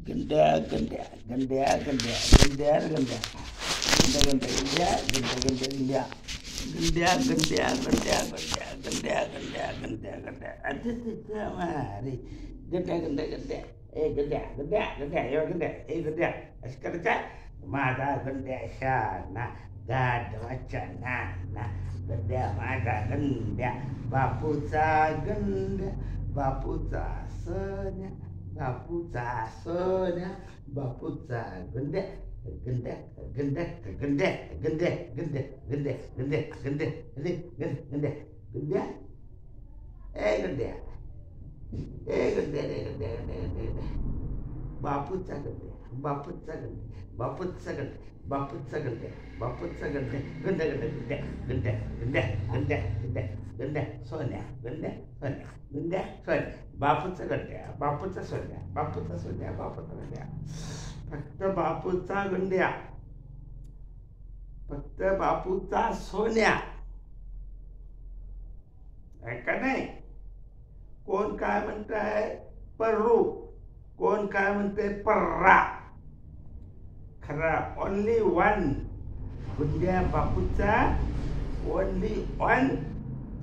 गंड्या गंड्या गंड्या गंड्या गंड्या गंड्या गंड्या गंड्या गंड्या गंड्या गंड्या गंड्या गंड्या गंड्या गंड्या गंड्या गंड्या मारे गंड्या गंड्या गंड्या गंड्या गंड्या गंड्या गंड्या गंड्या असं करायचं माझा गंड्या शाना गाढवाच्या नाना गंड्या माझा गंड्या बापूचा गंड्या बापूचा सोन्या बापूचा सोन्या बापूचा गंड्या गंड्या गंड्या गंड्या गंड्या गंड्या गंड्या गंड्या गंड्या गंड्या गंड्या गंड्या ए गंड्या ए गंड्या रे गंड्या गंड्या बापूचा गंड्या बापूचा गंड्या बापूचा गंड्या बापूचा गंड्या बापूचा गंड्या गंड्या गंड्या गंड्या गंड्या गंड्या गंड्या गंड्या सोन्या गंड्या सोन्या गंड्या सोन्या बापूचा गंड्या बापूचा सोन्या बापूचा सोन्या बापूचा गंड्या फक्त बापूचा गंड्या फक्त बापूचा सोन्या ऐका नाही कोण काय म्हणताय पर्रू कोण काय म्हणते पर्रा खरा ओनली वन गुंड्या बापूचा ओनली वन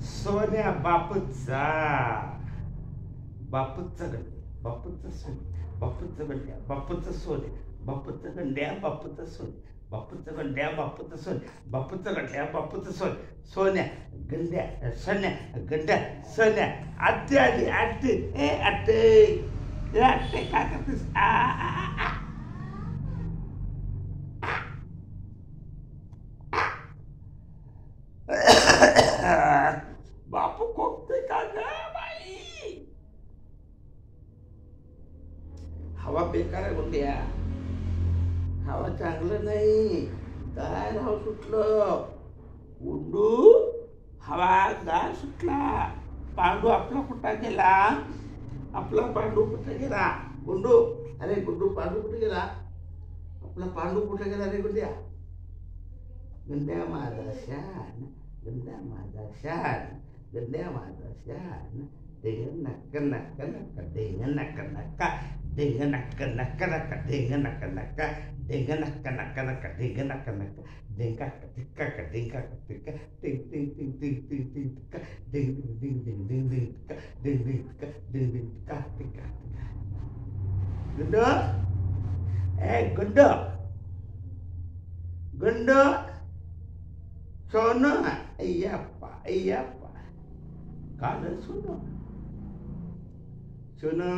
सोन्या बापूचा बापूचा गंड्या बापूचा सोन्या बापूचा गंड्या बापूचा सोन्या बापूचा गंड्या बापूचा सोन्या बापूचा गंड्या बापूचा सोन्या बापूचा गंड्या बापूचा सोन्या सोन्या गंड्या सोन्या गंड्या सोन्या आत्ते आली आत्ते ए आत्ते आत्ते काय करतेस बापू खोकते का ग बाई हवा बेकार आहे गुंड्या हवा चांगलं नाही काय राव सुटलं गुंडू हवा गार सुटला पांडू आपला कुठं गेला आपला पांडू कुठे गेला गुंडू अरे गुंडू पांडू कुठे गेला आपला पांडू कुठे गेला रे गुंड्या गंड्या माझा शान गंड्या माझा शान गंड्या माझा शान डेंग नक्क नक्क नक्क डेंग नक्क नक्का डेंग नक्क नक्क नक्का डेंग नक्क नक्का डेंग नक्क नक्क नक्का डेंग नक्क नक्का डेंगा टिक्का का डेंगा टिक्का टिंग टिंग टिंग टिंग टिंग टिंग टिक्का डिंग डिंग डिंग डिंग डिंग टिक्का डिंग डिंग टिक्का डिंग डिंग टिक्का टिक्का गुंडो ए गुंडो गुंडो सोनो अय्यप्पा अय्यप्पा काल सोनो सोनो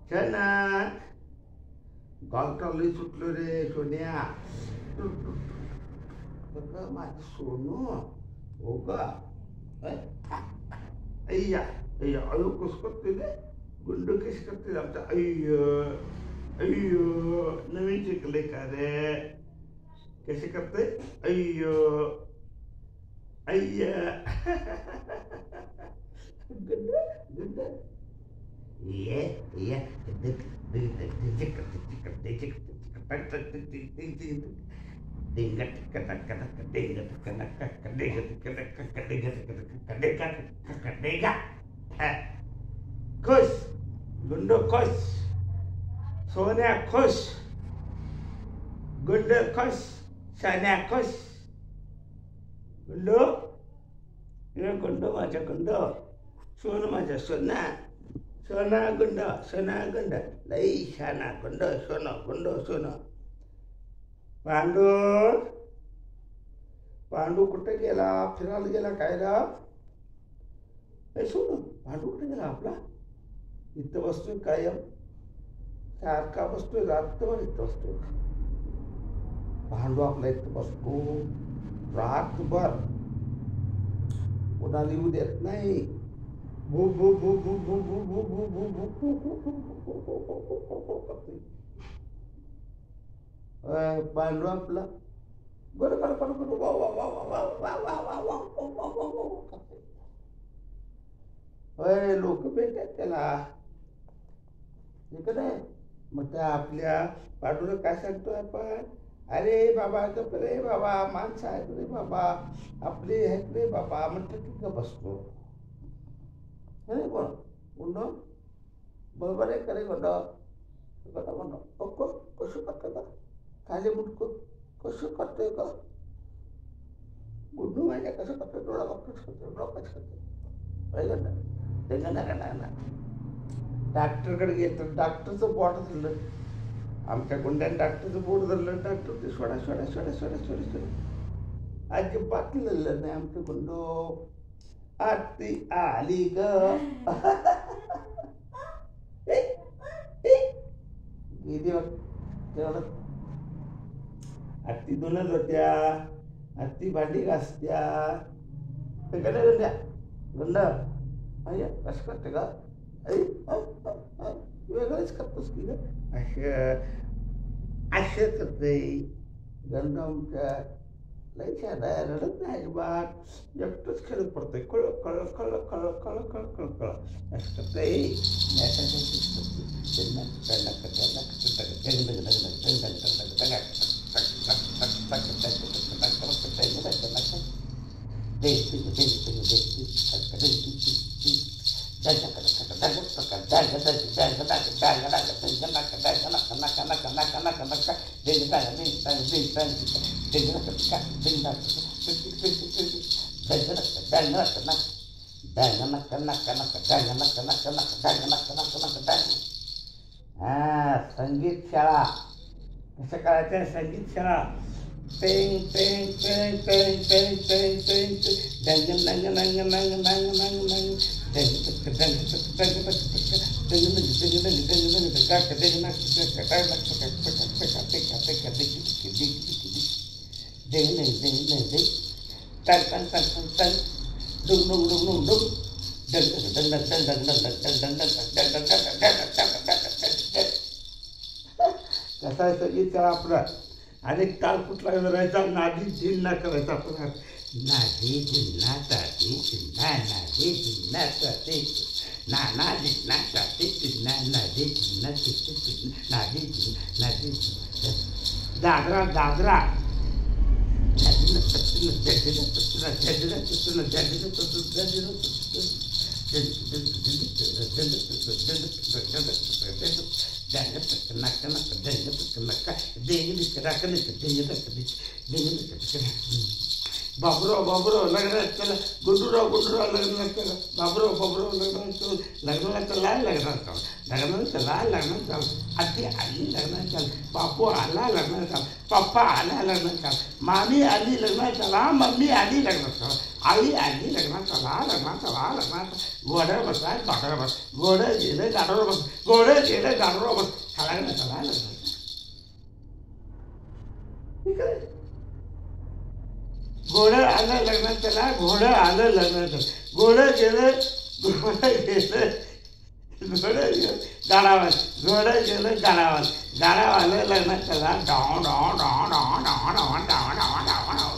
सोना गालटाली सुटलं रे सोन्या माझं सोनू हो का अय्या अय्या अयो कस करते रे गुंड कशी करते आमचा अय्य अय्यो नवीन शिकले का रे कसे करते अय्यो अय्या गुंड गुंड ये ये खुश गुंडो खुश सोन्या खुश गुंड खुश सोन्या खुश गुंडो गुंडो माझ्या गुंडो सोनं माझ्या सोना सोना गुंड लई शाना गुंड सोनं पांडू पांडू कुठे गेला फिरायला गेला काय रा सोनं पांडू कुठे गेला आपला इथं बसतोय कायम सारखा बसतोय रात्रभर इथं बसतोय पांडू आपला इथं बसतो रात्रभर कोणाला येऊ देत नाही भू भू भू भू भू भू भू भू भू भू पांडू आपला बरोबर बरोबर वा वा वा वा वा वा वा वा वा लोक भेटतात त्याला इकडे मग त्या आपल्या पांडूला काय सांगतोय आपण अरे बाबा गप रे बाबा माणसं आहेत रे बाबा आपले आहेत रे बाबा म्हणतात की बसतो अरे कोण बरोबर आहे करे गोंड गोंड गोंड ओको कसं करते का खाली मुटको कसं करते का गुड्डू माझ्या कसं करते डोळा बघतोच करते डोकाच करते ते ना डॉक्टरकडे गेलं डॉक्टरचं बोट धरलं आमच्या गुंड्याने डॉक्टरचं बोट धरलं डॉक्टर ते सोडा सोडा सोडा सोडा सोडा सोडा अजिबात लिहिलं नाही आमचं गुंडो आरती आली ग गेली तेवढं आरती दोनच होत्या आरती भांडी घासत्या कडे गुंड्या गुंड अय्या कसं करते का वेगळंच करतोस की असं करते गंड आमच्या लय छान आहे रडत नाही अजिबात एकटंच खेळत पडतंय कळ कळ कळ कळ कळ कळ कळ कळ असं करतंय संगीत शाळा कसं करायचं संगीत शाळा टेंग टेंग टेंग टेंग टेंग टेंग टेंग डंग डंग डंग डंग डंग डंग डंग कसा आहे संगीत शाळा आपला अनेक ताल कुठला करायचा नादी झिन्ना करायचा आपण नादी झिन्ना तादी झिन्ना नादी झिन्ना तादी नाना झिन्ना तादी झिन्ना नादी झिन्ना तिथे नादी नादी दादरा दादरा बाबुराव बाबुराव लग्नात चला गुंडूराव गुंडूराव लग्नात चला बाबुराव बाबुराव लग्नाला चला लग्नात चला लग्नाला चला लग्नात चला आजी आली लग्नात चला बापू आला लग्नात चला पप्पा आला लग्नात चला मामी आली लग्नात चला मम्मी आली लग्नात चला आई आली लग्नात चला लग्नात चला लग्नात घोड्यावर बसला गाड्यावर बस घोडं गेलं गाड्यावर बस घोडं गेलं गाड्यावर बस लग्नात चला लग्नात घोडं आलं लग्नात चला घोडं आलं लग्नात चला घोडं गेलं गाडावर घोडं गेलं गाडावर गाडावालं लग्नात चला डाव डाव डाव डाव डाव डाव डाव डाव डाव डाव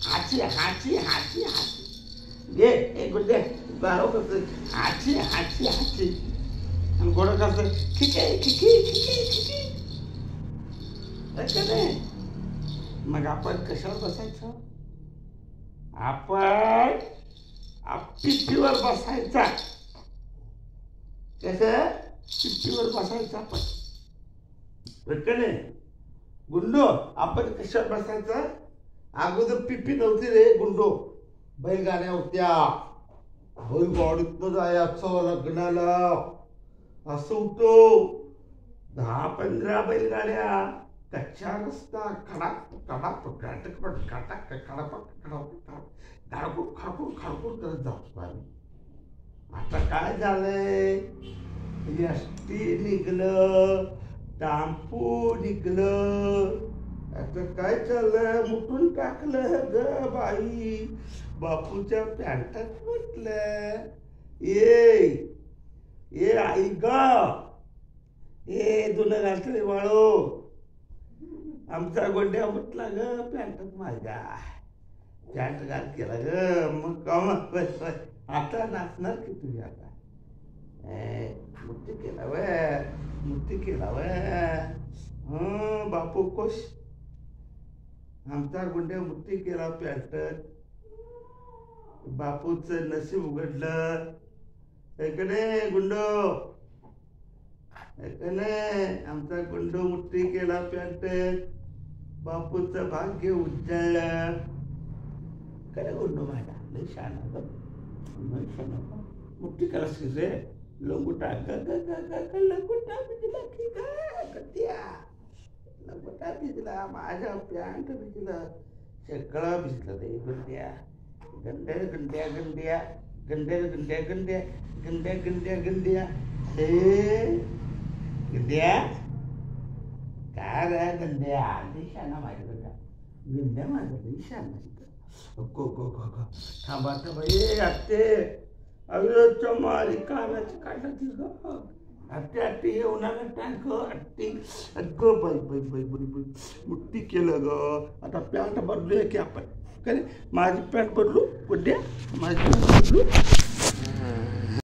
हाची हाची हाची हाची ये एक गुड्डे गाडव कसं हाची हाची हाची आणि घोडं कसं खिके खिकी खिकी खिकी नाही मग आपण कशावर बसायचं आपण पिठीवर बसायचा कसं पिठीवर बसायचं आपण नाही गुंडो आपण कशावर बसायचं अगोदर पिपी नव्हती रे गुंडो बैलगाड्या होत्या बैलगाडीतनं जायचं लग्नाला असं होतो 10-15 बैलगाड्या कच्चा रस्ता खडाक खडापट घाटकपट घाटक खडापट खडापट खडपूर खडपूर खडपूर करत जातो आम्ही आता काय झालंय एसटी निघलं टेम्पो निघलं आता काय चाललंय मुठून टाकलं ग बाई बापूच्या पॅन्टात म्हटलं ये आई ग धुणं घालतोय वाळो आमचा गोंड्या म्हटला ग पॅन्टात माझ्या पॅन्ट घाल केला ग मग कम आता नाचणार की तुझी आता मुठ्ठी केला बापू कोश आमचा गुंड्या मुठ्ठी केला पॅन्ट बापूचं नशीब उघडलं इकडे गुंडो नाही आमचा गुंडू मुठ्ठी केला पॅन्टेत बापूचं भाग्य उज्जळलं खरं गुंडू माझा लय शाना मुठ्ठी केलास की रे लंगुटा लंगुटा भिजला की गद्या लंगुटा भिजला माझ्या पॅन्ट भिजलं सगळं भिजलं रे गंड्या गंड्या गंड्या गंड्या गंड्या गंड्या गंड्या गंड्या गंड्या गंड्या हे गंड्या काय रे गंड्या दिशाना माझ्या गंड्या माझा दिशाना गो गो गो गो थांबा थांबा ये आत्ते अविरोधच्या मारी कानाची काढायची ग आत्ते आत्ते हे उन्हाळ्यात टँक आत्ते ग बाई बाई बाई बाई बाई मुठ्ठी केलं ग आता पॅन्ट बदलूया की आपण काय माझी पॅन्ट बदलू गुड्या माझी पॅन्ट बदलू